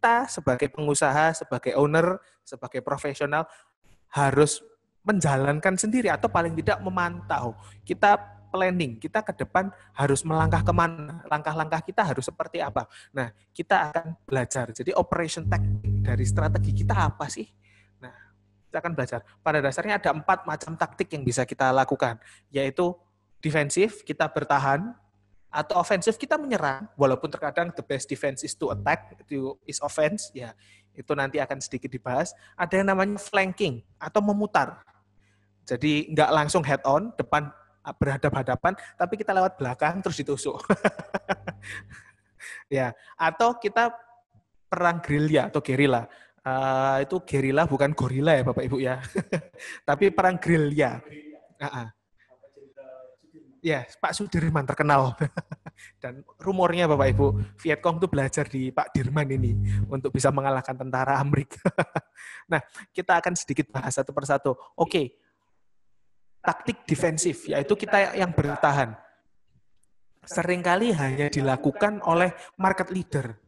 kita sebagai pengusaha, sebagai owner, sebagai profesional harus menjalankan sendiri atau paling tidak memantau. Kita planning, kita ke depan harus melangkah kemana, langkah-langkah kita harus seperti apa. Nah, kita akan belajar. Jadi operation taktik dari strategi kita apa sih? Nah, kita akan belajar. Pada dasarnya ada 4 macam taktik yang bisa kita lakukan, yaitu defensif, kita bertahan, atau ofensif, kita menyerang, walaupun terkadang the best defense is to attack, itu is offense, ya itu nanti akan sedikit dibahas. Ada yang namanya flanking, atau memutar. Jadi nggak langsung head on, depan berhadap-hadapan, tapi kita lewat belakang terus ditusuk. Ya, atau kita perang gerilya atau gerila. Itu gerila bukan gorila ya Bapak Ibu ya. Tapi perang gerilya. Ya, Pak Sudirman terkenal. Dan rumornya Bapak Ibu, Vietcong itu belajar di Pak Dirman ini untuk bisa mengalahkan tentara Amerika. Nah, kita akan sedikit bahas satu persatu. Oke, taktik defensif, yaitu kita yang bertahan. Seringkali hanya dilakukan oleh market leader.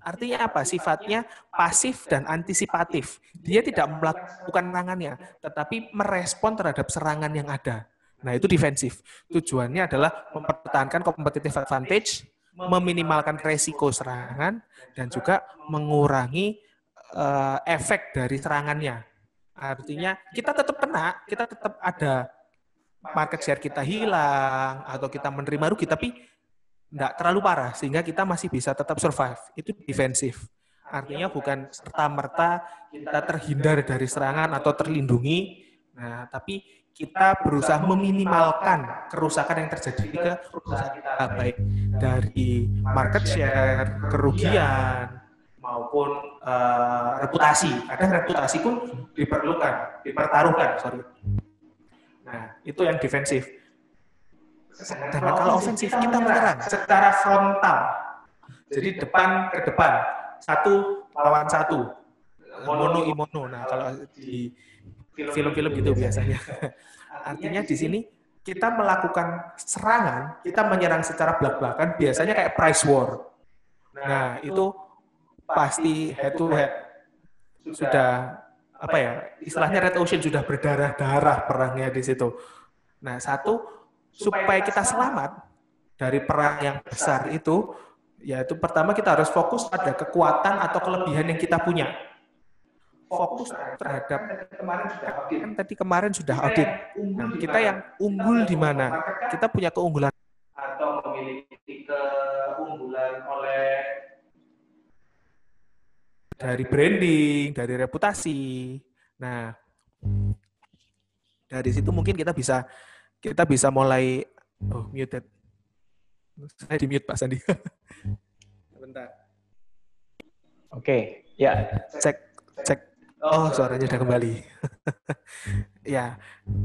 Artinya apa? Sifatnya pasif dan antisipatif. Dia tidak melakukan serangannya, tetapi merespon terhadap serangan yang ada. Nah, itu defensif. Tujuannya adalah mempertahankan competitive advantage, meminimalkan resiko serangan, dan juga mengurangi efek dari serangannya. Artinya, kita tetap kena, kita tetap ada market share kita hilang, atau kita menerima rugi, tapi tidak terlalu parah, sehingga kita masih bisa tetap survive. Itu defensif. Artinya bukan serta-merta kita terhindar dari serangan atau terlindungi, nah, tapi kita berusaha meminimalkan kerusakan yang terjadi ke perusahaan kita, baik dari market share, kerugian, maupun reputasi. Kadang reputasi pun dipertaruhkan. Nah, itu yang defensif. Sedangkan kalau ofensif, kita menyerang secara frontal. Jadi depan ke depan, satu lawan satu, mono imono. Nah, kalau di film-film gitu biasanya. Artinya di sini kita melakukan serangan, kita menyerang secara belak-belakan, biasanya kayak price war. Nah, itu pasti head to head. Sudah apa ya? Istilahnya red ocean, sudah berdarah-darah perangnya di situ. Nah, satu, supaya kita selamat dari perang yang besar itu, yaitu pertama kita harus fokus pada kekuatan atau kelebihan yang kita punya. Fokus terhadap kemarin sudah audit. Nah, kita yang unggul di mana? Kita punya keunggulan atau memiliki keunggulan oleh dari branding, dari reputasi. Nah, dari situ mungkin kita bisa mulai muted. Saya di mute Pak Sandi. Bentar. Oke, ya. Cek. Oh, suaranya sudah kembali. Ya,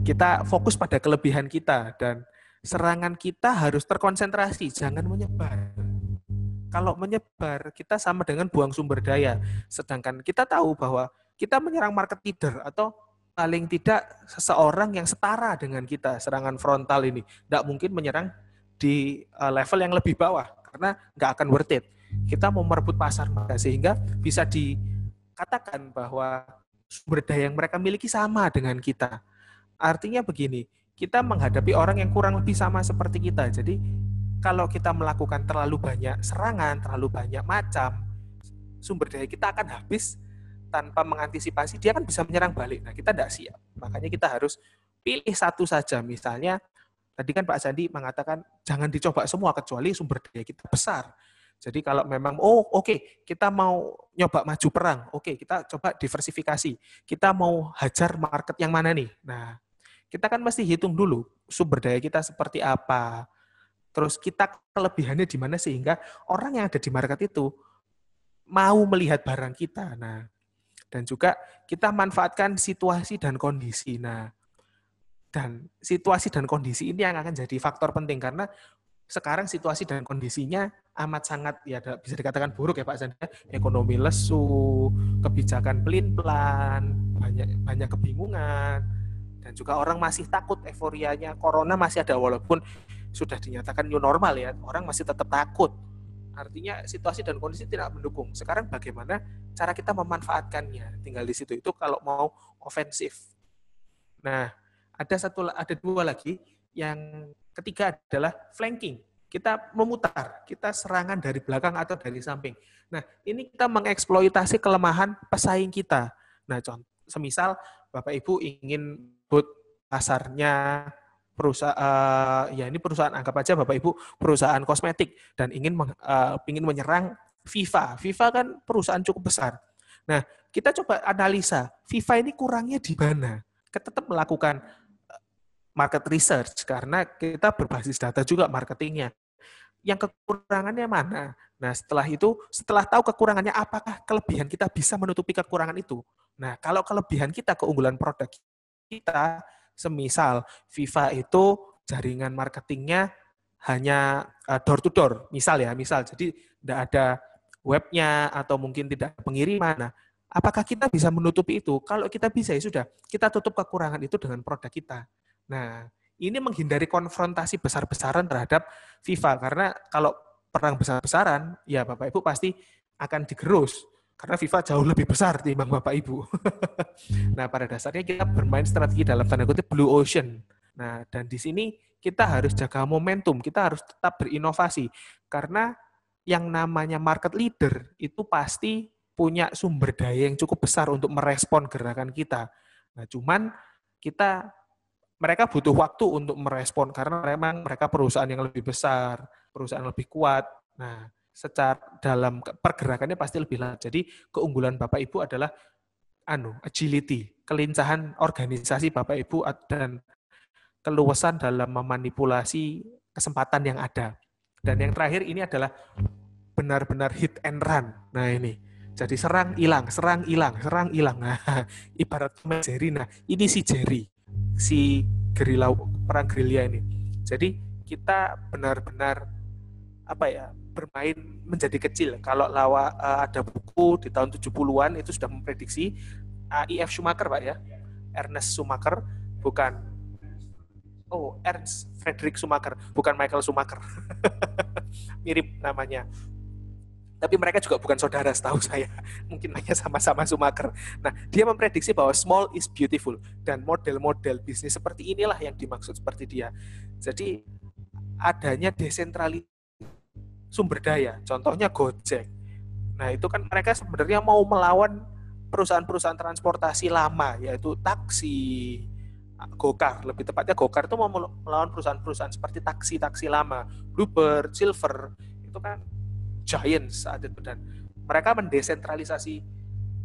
kita fokus pada kelebihan kita dan serangan kita harus terkonsentrasi, jangan menyebar. Kalau menyebar, kita sama dengan buang sumber daya. Sedangkan kita tahu bahwa kita menyerang market leader atau paling tidak seseorang yang setara dengan kita, serangan frontal ini. Tidak mungkin menyerang di level yang lebih bawah, karena nggak akan worth it. Kita mau merebut pasar mereka, sehingga bisa dikatakan bahwa sumber daya yang mereka miliki sama dengan kita. Artinya begini, kita menghadapi orang yang kurang lebih sama seperti kita. Jadi kalau kita melakukan terlalu banyak serangan, terlalu banyak macam, sumber daya kita akan habis tanpa mengantisipasi, dia kan bisa menyerang balik. Nah, kita tidak siap. Makanya kita harus pilih satu saja. Misalnya, tadi kan Pak Sandi mengatakan jangan dicoba semua kecuali sumber daya kita besar. Jadi kalau memang, kita mau nyoba maju perang, kita coba diversifikasi. Kita mau hajar market yang mana nih? Nah, kita kan mesti hitung dulu sumber daya kita seperti apa. Terus kita kelebihannya di mana sehingga orang yang ada di market itu mau melihat barang kita. Nah, dan juga kita manfaatkan situasi dan kondisi. Nah, dan situasi dan kondisi ini yang akan jadi faktor penting karena sekarang situasi dan kondisinya amat sangat ya bisa dikatakan buruk ya Pak Sandi. Ekonomi lesu, kebijakan pelin-pelan, banyak kebingungan, dan juga orang masih takut, euforianya corona masih ada walaupun sudah dinyatakan new normal ya, orang masih tetap takut. Artinya situasi dan kondisi tidak mendukung. Sekarang bagaimana cara kita memanfaatkannya? Tinggal di situ. Itu kalau mau ofensif. Nah, ada dua lagi. Yang ketiga adalah flanking. Kita memutar, kita serangan dari belakang atau dari samping. Nah, ini kita mengeksploitasi kelemahan pesaing kita. Nah, semisal Bapak Ibu ingin buat pasarnya perusahaan, ya ini perusahaan, anggap aja Bapak Ibu perusahaan kosmetik dan ingin menyerang Viva. Viva kan perusahaan cukup besar. Nah, kita coba analisa, Viva ini kurangnya di mana? Kita tetap melakukan market research karena kita berbasis data juga marketingnya. Yang kekurangannya mana? Nah, setelah tahu kekurangannya, apakah kelebihan kita bisa menutupi kekurangan itu? Nah, kalau kelebihan kita, keunggulan produk kita, semisal Viva itu jaringan marketingnya hanya door to door, misal, jadi tidak ada webnya atau mungkin tidak ada pengiriman. Nah, apakah kita bisa menutupi itu? Kalau kita bisa, ya sudah, kita tutup kekurangan itu dengan produk kita. Nah, ini menghindari konfrontasi besar-besaran terhadap Viva, karena kalau perang besar-besaran, ya Bapak Ibu pasti akan digerus, karena Viva jauh lebih besar timbang Bapak Ibu. Nah, pada dasarnya kita bermain strategi dalam tanda kutip blue ocean. Nah, dan di sini kita harus jaga momentum, kita harus tetap berinovasi, karena yang namanya market leader itu pasti punya sumber daya yang cukup besar untuk merespon gerakan kita. Nah, cuman mereka butuh waktu untuk merespon karena memang mereka perusahaan yang lebih besar, perusahaan lebih kuat. Nah, secara dalam pergerakannya pasti lebih lambat. Jadi keunggulan Bapak Ibu adalah agility, kelincahan organisasi Bapak Ibu dan keluasan dalam memanipulasi kesempatan yang ada. Dan yang terakhir ini adalah benar-benar hit and run. Nah, ini. Jadi serang hilang. Nah, ibarat Jerry. Nah, ini si Jerry, si perang gerilya ini. Jadi kita benar-benar bermain menjadi kecil. Kalau ada buku di tahun 70-an itu sudah memprediksi I.F. Schumacher, Pak ya. Ernest Schumacher, Ernst Frederick Schumacher, bukan Michael Schumacher. Mirip namanya. Tapi mereka juga bukan saudara setahu saya. Mungkin hanya sama-sama Schumacher. Nah, dia memprediksi bahwa small is beautiful. Dan model-model bisnis seperti inilah yang dimaksud seperti dia. Jadi, adanya desentralisasi sumber daya. Contohnya Gojek. Nah, itu kan mereka sebenarnya mau melawan perusahaan-perusahaan transportasi lama, yaitu taksi, Gokar. Lebih tepatnya Gokar itu mau melawan perusahaan-perusahaan seperti taksi lama. Bluebird, Silver, itu kan giant saat itu, dan mereka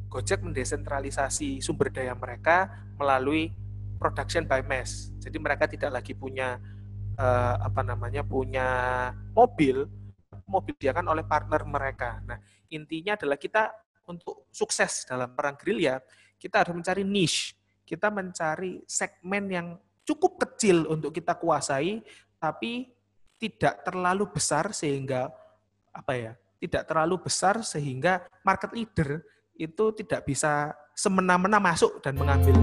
Gojek mendesentralisasi sumber daya mereka melalui production by mass. Jadi mereka tidak lagi punya punya mobil disediakan oleh partner mereka. Nah, intinya adalah kita untuk sukses dalam perang gerilya, kita harus mencari niche. Kita mencari segmen yang cukup kecil untuk kita kuasai, tapi tidak terlalu besar sehingga market leader itu tidak bisa semena-mena masuk dan mengambil.